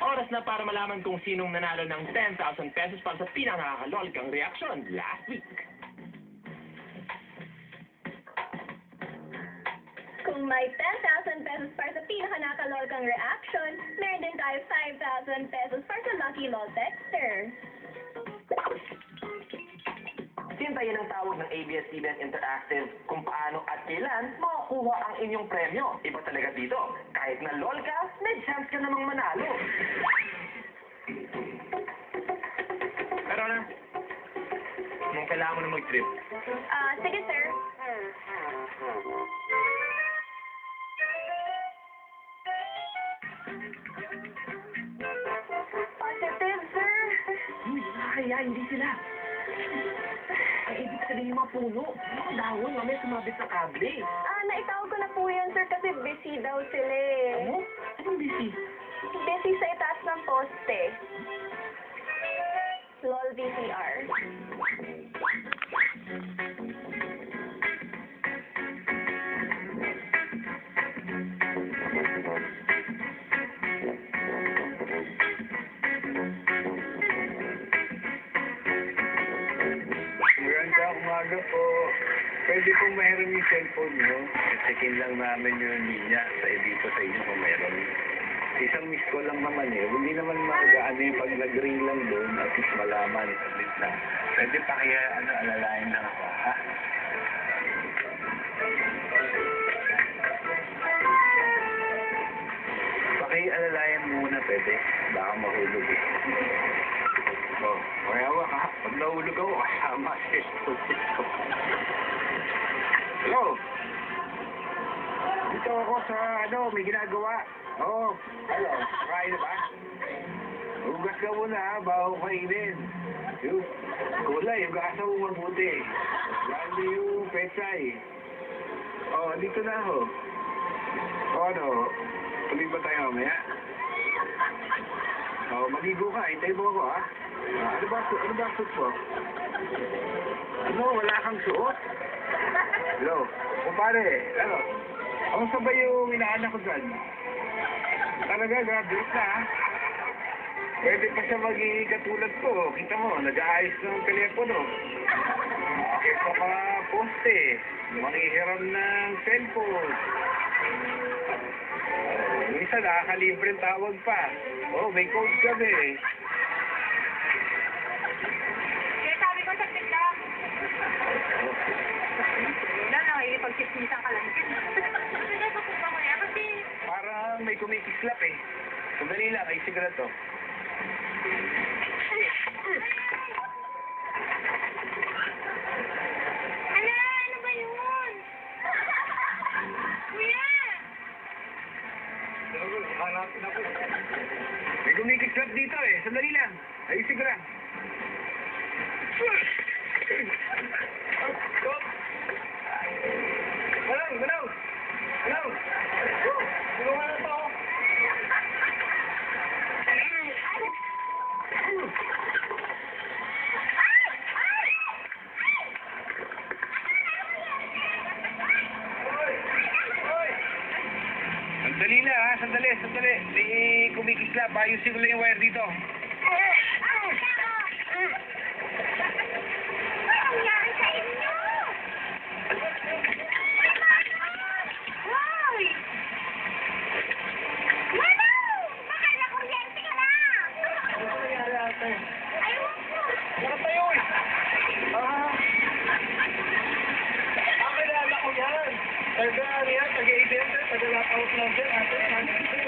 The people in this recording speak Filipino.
Oras na para malaman kung sinong nanalo ng 10,000 pesos para sa pinakakakalolkang reaksyon last week. Kung may 10,000 pesos para sa pinaka-nakalolkang reaction, meron din tayo 5,000 pesos para sa Lucky Lol Texter. Hintayin ang tawag ng ABS-CBN Interactive kung paano at kailan makukuha ang inyong premyo. Iba talaga dito. Kahit na LOL ka, may chance ka namang manalo. Pero na, nung kailangan mo na mag-trip. Sige, sir. Positive, sir. Hindi sila. Ay, ibig sabihin yung mga puno. Mga dahon, mamaya sumabit sa kable. Naitawag ko na po yan, sir, kasi busy daw sila eh. Ano? Anong busy? Busy sa itaas ng poste. LOL VCR. Magandang umaga po. Pwede pong mayroon yung cellphone nyo. Checkin lang namin yung linya dito sa inyo kung mayroon. Isang miss call lang naman eh. Hindi naman magaano yung pag nag-ring lang doon at least malaman. At least na. Pwede pa kaya alalayan lang ako. Ha? Paki-alalayan muna pwede. Baka mahulog eh. Oh, kaya ka. Pag nahulog ako, kasama si Esposito. Hello? Dito ako sa, may ginagawa. Oo. Hello? Kain na ba? Hugas ka muna ha, bago kainin. Yung kulay, hugasan mo mabuti. Lalo yung pechay. Oh, dito na ako. O tuloy ba tayo mamaya? Oh, maligo ka. Hintay mo ako ha. Ano ba suot mo? Wala kang suot? Hello? Kumpare, ang sabay yung inaanak ko dyan? Talaga, graduate na ha? Pwede pa siya maging katulad ko. Kita mo, nag-aayos ng telepono. Bakit pa ka poste? Manghihiram ng cellphone. Minsan nakakalibreng tawag pa. May code kami. Pag-sismisan ka lang. Kasi po ba kaya? Kasi... Parang may kumikislap eh. Sandali lang, ay sigurado. Ano ba yun? Kuya! Hanapin ako. May kumikislap dito eh. Sandali lang. Ay sigurado. Hello! Tulungan na to! Sandali. May kumikislap. Ayusin ko lang yung wire dito. Taga-ATM, taga-lapout lang dyan.